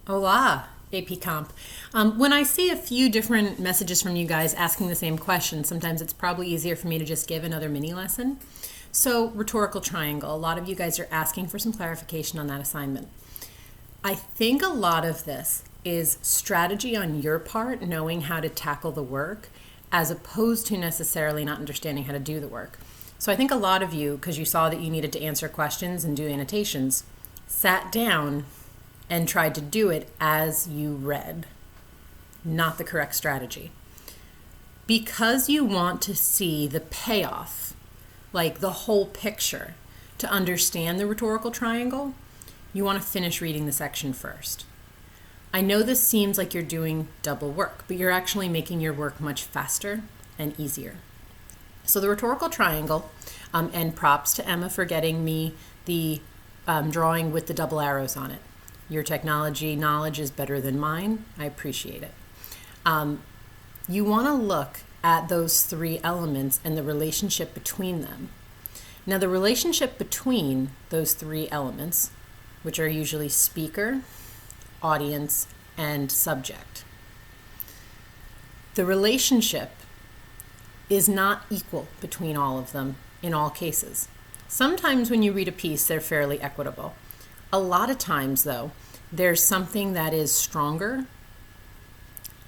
Hola, AP Comp. When I see a few different messages from you guys asking the same question, sometimes it's probably easier for me to just give another mini lesson. So, rhetorical triangle. A lot of you guys are asking for some clarification on that assignment. I think a lot of this is strategy on your part, knowing how to tackle the work, as opposed to necessarily not understanding how to do the work. So I think a lot of you, because you saw that you needed to answer questions and do annotations, sat down and tried to do it as you read. Not the correct strategy. Because you want to see the payoff, like the whole picture, to understand the rhetorical triangle, you want to finish reading the section first. I know this seems like you're doing double work, but you're actually making your work much faster and easier. So the rhetorical triangle, and props to Emma for getting me the drawing with the double arrows on it. Your technology knowledge is better than mine. I appreciate it. You want to look at those three elements and the relationship between them. Now, the relationship between those three elements, which are usually speaker, audience, and subject. The relationship is not equal between all of them in all cases. Sometimes when you read a piece, they're fairly equitable. A lot of times, though, there's something that is stronger.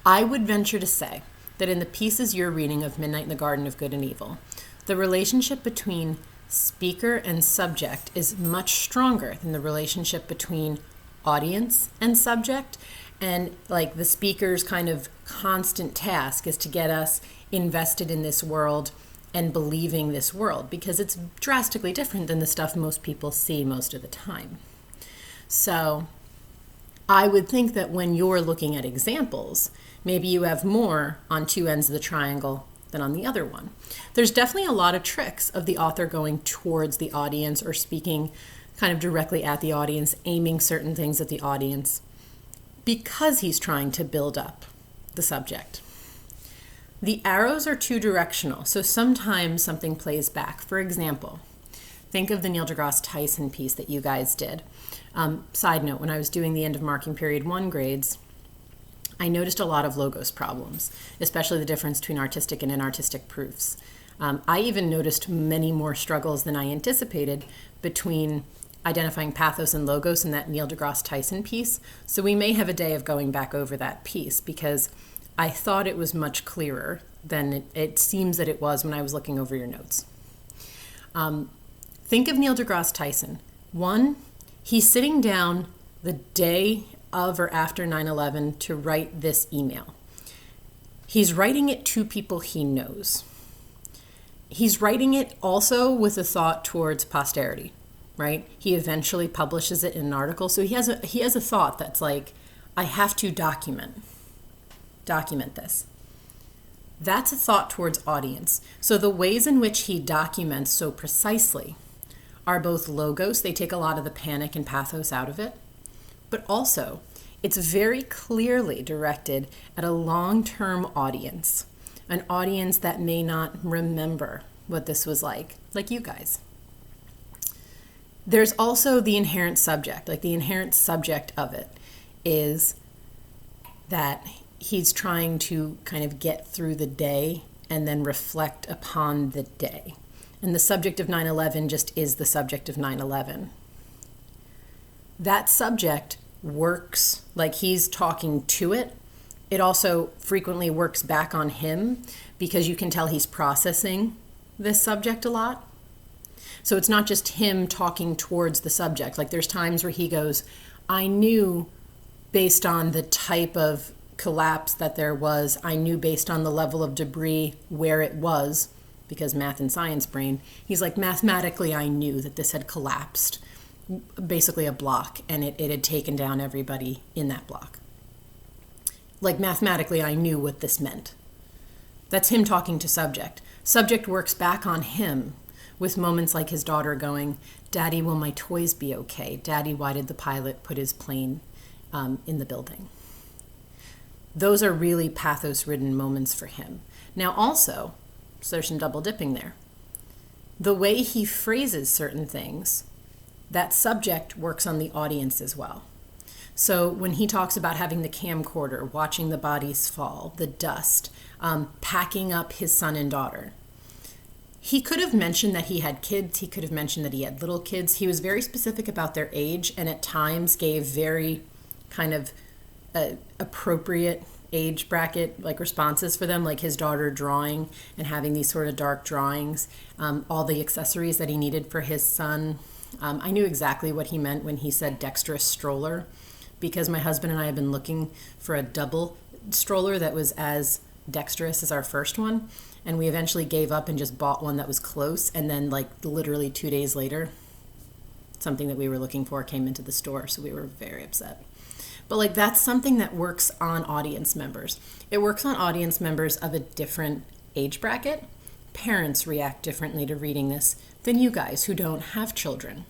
I would venture to say that in the pieces you're reading of Midnight in the Garden of Good and Evil, the relationship between speaker and subject is much stronger than the relationship between audience and subject. And like the speaker's kind of constant task is to get us invested in this world and believing this world, because it's drastically different than the stuff most people see most of the time. So I would think that when you're looking at examples, maybe you have more on two ends of the triangle than on the other one. There's definitely a lot of tricks of the author going towards the audience or speaking kind of directly at the audience, aiming certain things at the audience, because he's trying to build up the subject. The arrows are two directional, so sometimes something plays back. For example, think of the Neil deGrasse Tyson piece that you guys did. Side note, when I was doing the end of marking period 1 grades, I noticed a lot of logos problems, especially the difference between artistic and inartistic proofs. I even noticed many more struggles than I anticipated between identifying pathos and logos in that Neil deGrasse Tyson piece. So we may have a day of going back over that piece, because I thought it was much clearer than it seems that it was when I was looking over your notes. Think of Neil deGrasse Tyson. One, he's sitting down the day of or after 9/11 to write this email. He's writing it to people he knows. He's writing it also with a thought towards posterity, right? He eventually publishes it in an article. So he has a thought that's like, I have to document this. That's a thought towards audience. So the ways in which he documents so precisely are both logos. They take a lot of the panic and pathos out of it, but also it's very clearly directed at a long-term audience, an audience that may not remember what this was like you guys. There's also the inherent subject. Like the inherent subject of it is that he's trying to kind of get through the day and then reflect upon the day. And the subject of 9/11 just is the subject of 9/11. That subject works like he's talking to it. It also frequently works back on him, because you can tell he's processing this subject a lot. So it's not just him talking towards the subject. Like there's times where he goes, I knew based on the type of collapse that there was, I knew based on the level of debris where it was, because math and science brain, he's like, mathematically I knew that this had collapsed, basically a block, and it had taken down everybody in that block. Like mathematically I knew what this meant. That's him talking to subject. Subject works back on him with moments like his daughter going, Daddy, will my toys be okay? Daddy, why did the pilot put his plane in the building? Those are really pathos-ridden moments for him. Now also, so there's some double dipping there. The way he phrases certain things, that subject works on the audience as well. So when he talks about having the camcorder, watching the bodies fall, the dust, packing up his son and daughter, he could have mentioned that he had kids. He could have mentioned that he had little kids. He was very specific about their age and at times gave very kind of appropriate age bracket like responses for them, like his daughter drawing and having these sort of dark drawings, all the accessories that he needed for his son. I knew exactly what he meant when he said dexterous stroller, because my husband and I have been looking for a double stroller that was as dexterous as our first one, and we eventually gave up and just bought one that was close, and then like literally 2 days later something that we were looking for came into the store, so we were very upset. But like that's something that works on audience members. It works on audience members of a different age bracket. Parents react differently to reading this than you guys who don't have children.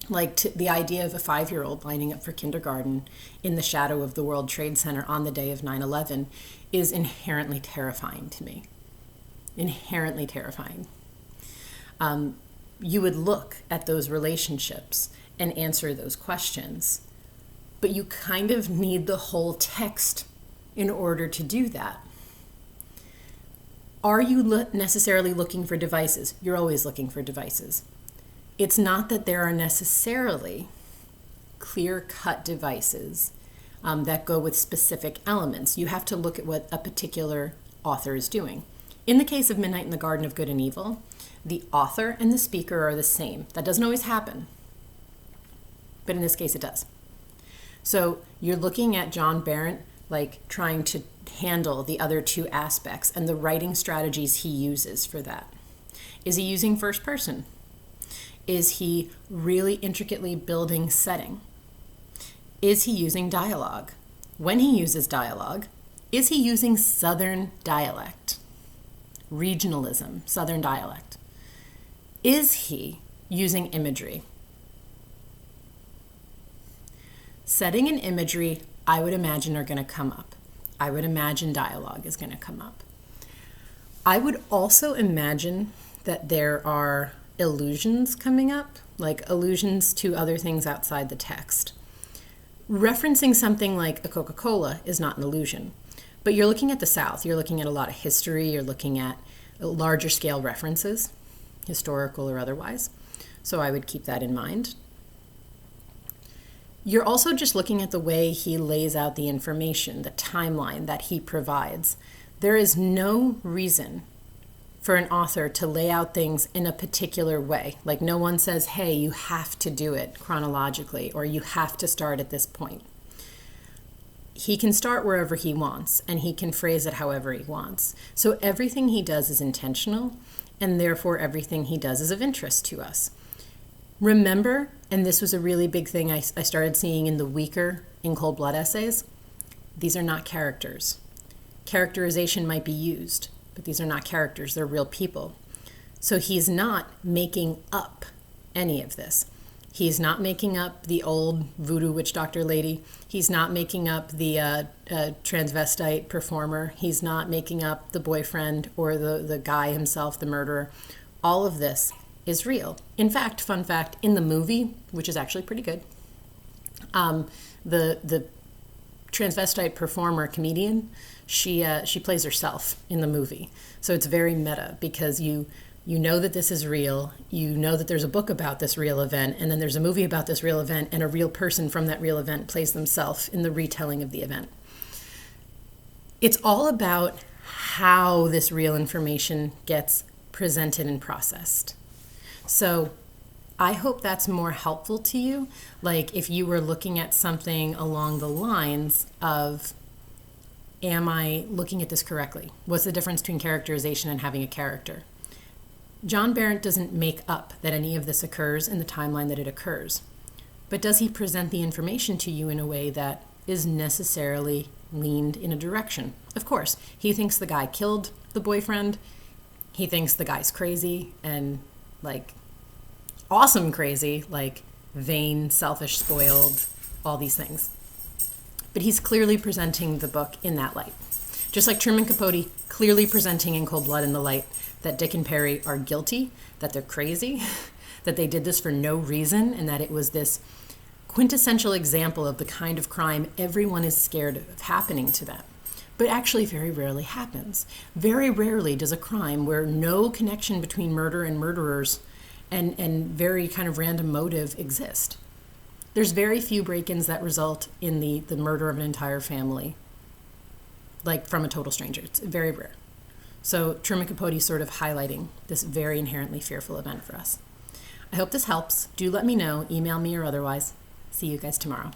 Like the idea of a 5-year-old lining up for kindergarten in the shadow of the World Trade Center on the day of 9/11 is inherently terrifying to me. Inherently terrifying. You would look at those relationships and answer those questions, but you kind of need the whole text in order to do that. Are you necessarily looking for devices? You're always looking for devices. It's not that there are necessarily clear-cut devices that go with specific elements. You have to look at what a particular author is doing. In the case of Midnight in the Garden of Good and Evil, the author and the speaker are the same. That doesn't always happen, but in this case it does. So you're looking at John Berendt like trying to handle the other two aspects and the writing strategies he uses for that. Is he using first person? Is he really intricately building setting? Is he using dialogue? When he uses dialogue, is he using Southern dialect? Regionalism, Southern dialect. Is he using imagery? Setting and imagery, I would imagine, are going to come up. I would imagine dialogue is going to come up. I would also imagine that there are allusions coming up, like allusions to other things outside the text. Referencing something like a Coca-Cola is not an allusion, but you're looking at the South, you're looking at a lot of history, you're looking at larger scale references, historical or otherwise, so I would keep that in mind. You're also just looking at the way he lays out the information, the timeline that he provides. There is no reason for an author to lay out things in a particular way. Like no one says, hey, you have to do it chronologically, or you have to start at this point. He can start wherever he wants, and he can phrase it however he wants. So everything he does is intentional, and therefore everything he does is of interest to us. Remember, and this was a really big thing I started seeing in the weaker In Cold Blood essays, these are not characters. Characterization might be used, but these are not characters, they're real people. So he's not making up any of this. He's not making up the old voodoo witch doctor lady. He's not making up the transvestite performer. He's not making up the boyfriend or the guy himself, the murderer. All of this is real. In fact, fun fact, in the movie, which is actually pretty good, the transvestite performer comedian, she plays herself in the movie. So it's very meta because you know that this is real, you know that there's a book about this real event, and then there's a movie about this real event, and a real person from that real event plays themselves in the retelling of the event. It's all about how this real information gets presented and processed. So I hope that's more helpful to you. Like if you were looking at something along the lines of, am I looking at this correctly? What's the difference between characterization and having a character? John Berendt doesn't make up that any of this occurs in the timeline that it occurs. But does he present the information to you in a way that is necessarily leaned in a direction? Of course, he thinks the guy killed the boyfriend. He thinks the guy's crazy and like awesome crazy, like vain, selfish, spoiled, all these things. But he's clearly presenting the book in that light. Just like Truman Capote clearly presenting In Cold Blood in the light that Dick and Perry are guilty, that they're crazy, that they did this for no reason, and that it was this quintessential example of the kind of crime everyone is scared of happening to them, but actually very rarely happens. Very rarely does a crime where no connection between murder and murderers and very kind of random motive exist. There's very few break-ins that result in the murder of an entire family, like from a total stranger. It's very rare. So Truman Capote is sort of highlighting this very inherently fearful event for us. I hope this helps. Do let me know, email me or otherwise. See you guys tomorrow.